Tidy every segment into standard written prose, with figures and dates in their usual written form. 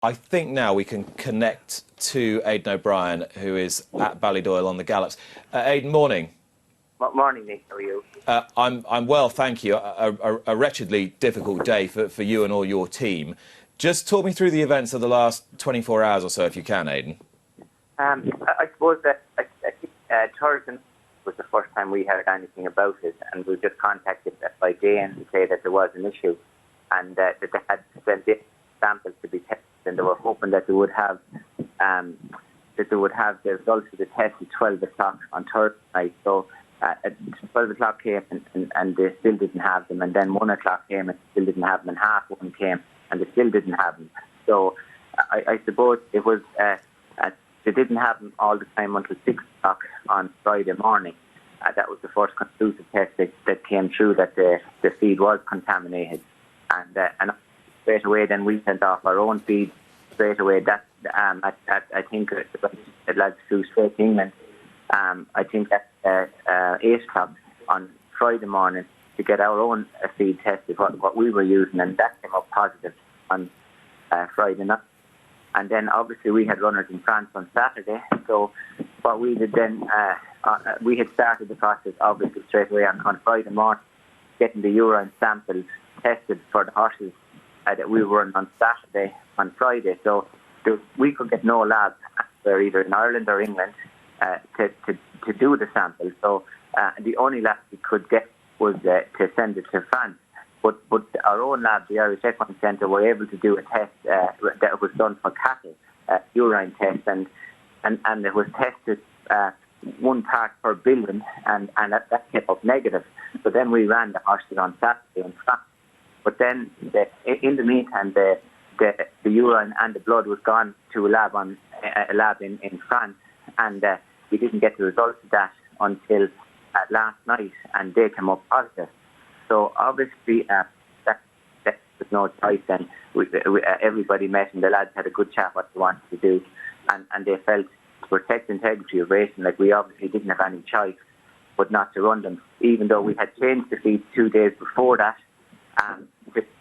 I think now we can connect to Aidan O'Brien, who is at Ballydoyle on the Gallops. Aidan, morning. Morning, Nick. How are you? I'm well, thank you. A wretchedly difficult day for you and all your team. Just talk me through the events of the last 24 hours or so, if you can, Aidan. I suppose that Thursday was the first time we heard anything about it, and we just contacted by Jane to say that there was an issue, and that they had sent samples to be tested, and they were hoping that they would have the results of the test at 12 o'clock on Thursday night. So at 12 o'clock came and they still didn't have them, and then 1 o'clock came and still didn't have them, and half one came and they still didn't have them. So I suppose it was they didn't have them all the time until 6 o'clock on Friday morning. That was the first conclusive test that came through that the feed was contaminated, and straight away then we sent off our own feed straight away. That I think the lads flew straight to England. I think at 8 o'clock on Friday morning to get our own feed tested, what we were using, and that came up positive on Friday night. And then obviously we had runners in France on Saturday. So what we did then, we had started the process obviously straight away on Friday morning, getting the urine samples tested for the horses that we were on Saturday, on Friday. So we could get no labs either in Ireland or England to do the sample. So the only lab we could get was to send it to France. But our own lab, the Irish Equine Centre, were able to do a test that was done for cattle, urine test, and it was tested 1 part per billion, and that came up negative. So then we ran the horses on Saturday in France. But then in the meantime, the urine and the blood was gone to a lab in France, and we didn't get the results of that until last night, and they came up positive. So obviously, that was no choice. And everybody met, and the lads had a good chat what they wanted to do, and they felt to protect the integrity of racing, like we obviously didn't have any choice but not to run them, even though we had changed the feed 2 days before that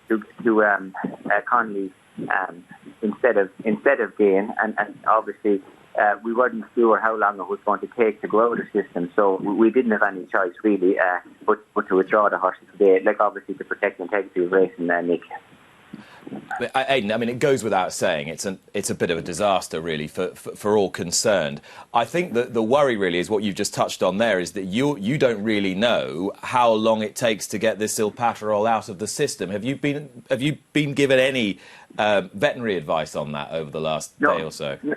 to Connolly instead of Gain, and obviously. We weren't sure how long it was going to take to go out of the system, so we didn't have any choice really but to withdraw the horses today, like obviously to protect the integrity of racing, Nick. Aidan, I mean, it goes without saying, it's a bit of a disaster really for all concerned. I think that the worry really is what you've just touched on there, is that you don't really know how long it takes to get this silpaterol out of the system. Have you been given any veterinary advice on that over the last day or so? No.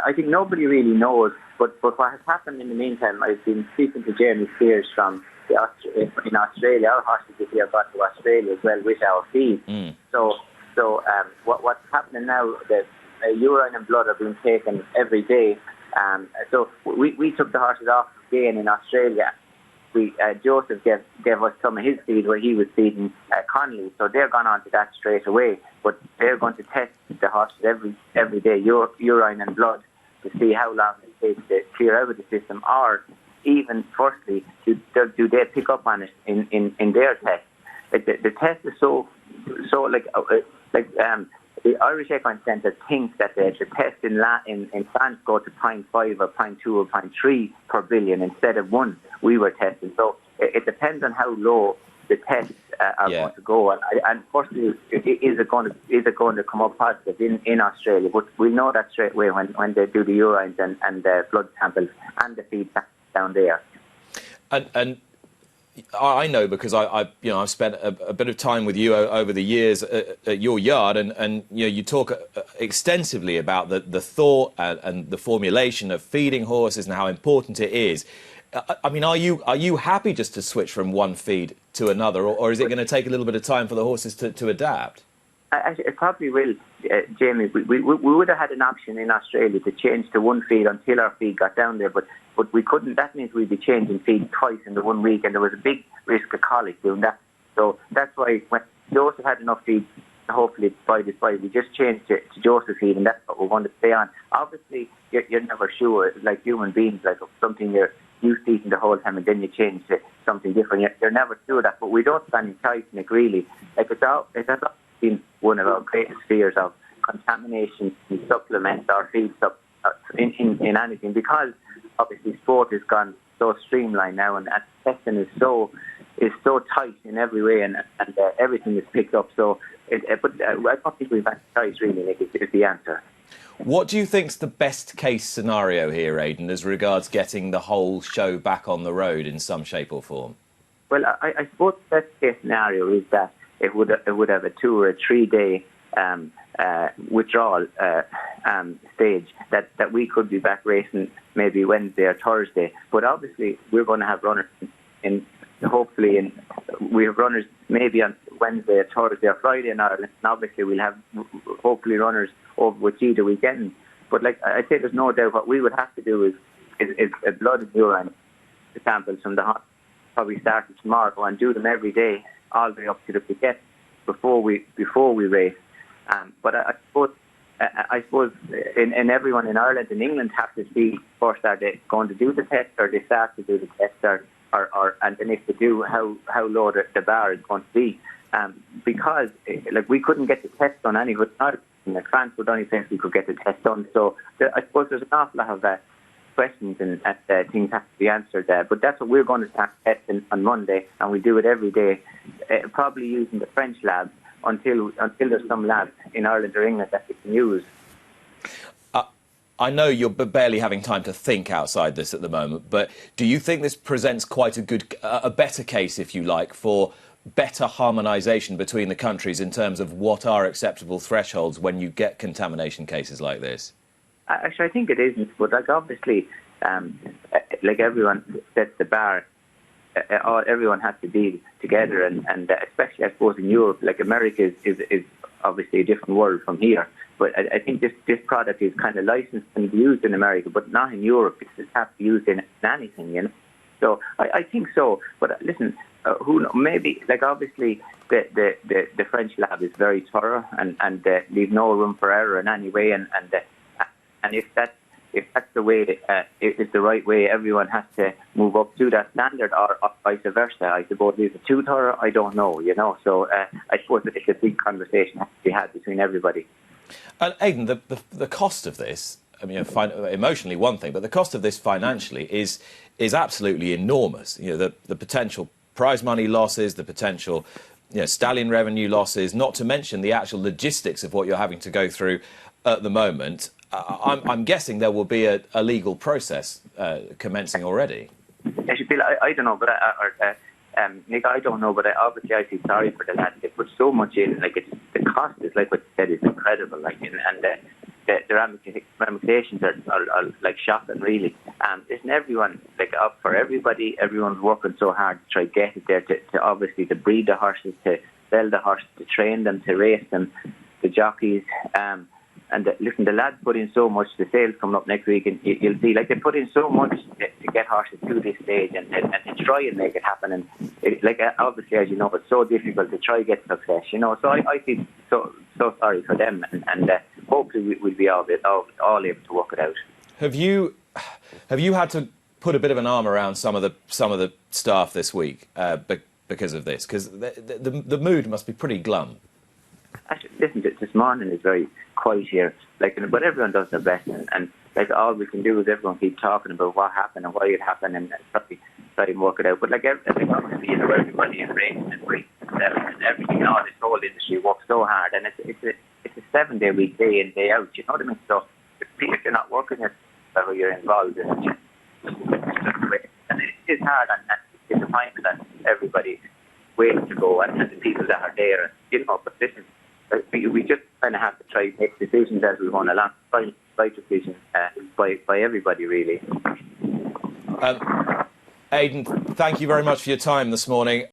I think nobody really knows, but what has happened in the meantime, I've been speaking to Jamie Spears from in Australia. Our horses this year got to Australia as well with our feed. So what's happening now, the urine and blood are being taken every day. So we took the horses off again in Australia. Joseph gave us some of his feed where he was feeding Connolly, so they're gone on to that straight away. But they're going to test the horses every day, urine and blood, to see how long it takes to clear out of the system, or even firstly, do they pick up on it in their test? Like the test is so the Irish Equine Centre thinks that the test in France go to 0.5 or 0.2 or 0.3 per billion instead of 1 we were testing. So it depends on how low the tests are going to go. And firstly, is it going to come up positive in Australia? But we'll know that straight away when they do the urines and the blood samples and the feed down there. And I know because I've spent a bit of time with you over the years at your yard, and you talk extensively about the thought and the formulation of feeding horses and how important it is. I mean, are you happy just to switch from one feed to another, or is it going to take a little bit of time for the horses to adapt? It probably will, Jamie. We would have had an option in Australia to change to one feed until our feed got down there, but we couldn't. That means we'd be changing feed twice in the 1 week, and there was a big risk of colic doing that. So that's why when Joseph had enough feed, hopefully by this Friday, we just changed to Joseph feed, and that's what we want to stay on. Obviously, you're never sure, like human beings, like something you're used to eating the whole time and then you change to something different. You're never sure that, but we don't stand in choice, Nick, really. Like it's has been one of our greatest fears of contamination in supplements or feed in anything, because obviously sport has gone so streamlined now, and testing is so tight in every way, and everything is picked up. So, but I don't think we've had choice really. Like, is the answer. What do you think's the best case scenario here, Aidan, as regards getting the whole show back on the road in some shape or form? Well, I suppose the best case scenario is that it would have a 2 or a 3 day withdrawal stage, that we could be back racing maybe Wednesday or Thursday. But obviously we're going to have runners we have runners maybe on Wednesday or Thursday or Friday in Ireland, and obviously we'll have hopefully runners over with either weekend. But like I say, there's no doubt what we would have to do is a blood and urine samples from the hospital, probably starting tomorrow, and do them every day all the way up to the weekend before we race. But I suppose in everyone in Ireland and England have to see first, are they going to do the test, or they start to do the test, or and then if they do, how low the bar is going to be. Because like we couldn't get the test done anywhere. Like France would only think we could get the test done. So I suppose there's an awful lot of questions and things have to be answered there. But that's what we're going to start testing on Monday, and we do it every day, probably using the French labs until there's some labs in Ireland or England that we can use. I know you're barely having time to think outside this at the moment, but do you think this presents quite a better case, if you like, for better harmonisation between the countries in terms of what are acceptable thresholds when you get contamination cases like this? Actually, I think it isn't, but like obviously, like everyone sets the bar. Everyone has to be together, and especially I suppose in Europe, like America is obviously a different world from here. But I think this product is kind of licensed and used in America, but not in Europe. It's just have to be used in anything, you know. So I think so. But listen, who knows? Maybe like obviously the French lab is very thorough and leave no room for error in any way. And if that's the way, it's the right way, everyone has to move up to that standard, or vice versa. I suppose is it too thorough? I don't know, you know. So I suppose it's a big conversation has to be had between everybody. And Aidan, the cost of this, I mean, emotionally one thing, but the cost of this financially is absolutely enormous. You know, the potential prize money losses, the potential, you know, stallion revenue losses, not to mention the actual logistics of what you're having to go through at the moment. I'm guessing there will be a legal process commencing already. Actually, I don't know, but Nick, I don't know, but obviously I feel sorry for the lads. They put so much in. Like the cost is, like what you said, is incredible. Like and the ramifications are like shocking, really. Isn't everyone like up for everybody? Everyone's working so hard to try to get it there. To obviously to breed the horses, to sell the horses, to train them, to race them, the jockeys. And listen, the lads put in so much. The sales coming up next week, and you'll see, like, they put in so much to get horses to this stage and to try and make it happen. And obviously, as you know, it's so difficult to try to get success. You know, so I feel so sorry for them, and hopefully we'll be all able to work it out. Have you had to put a bit of an arm around some of the staff this week because of this? Because the mood must be pretty glum. Actually, listen, this morning is very quiet here, like, but everyone does their best, and like all we can do is everyone keep talking about what happened and why it happened, and probably try and work it out. But like obviously, you know, everybody in racing and Prix and everything, you know, this whole industry works so hard, and it's a 7-day week, day in, day out. You know what I mean? So if you're not working at the level you're involved in, and it is hard, and it's disappointing that everybody waits to go, and the people that are there, you know. But listen, we just kind of have to try to make decisions as we go along, right decisions by everybody, really. Aidan, thank you very much for your time this morning.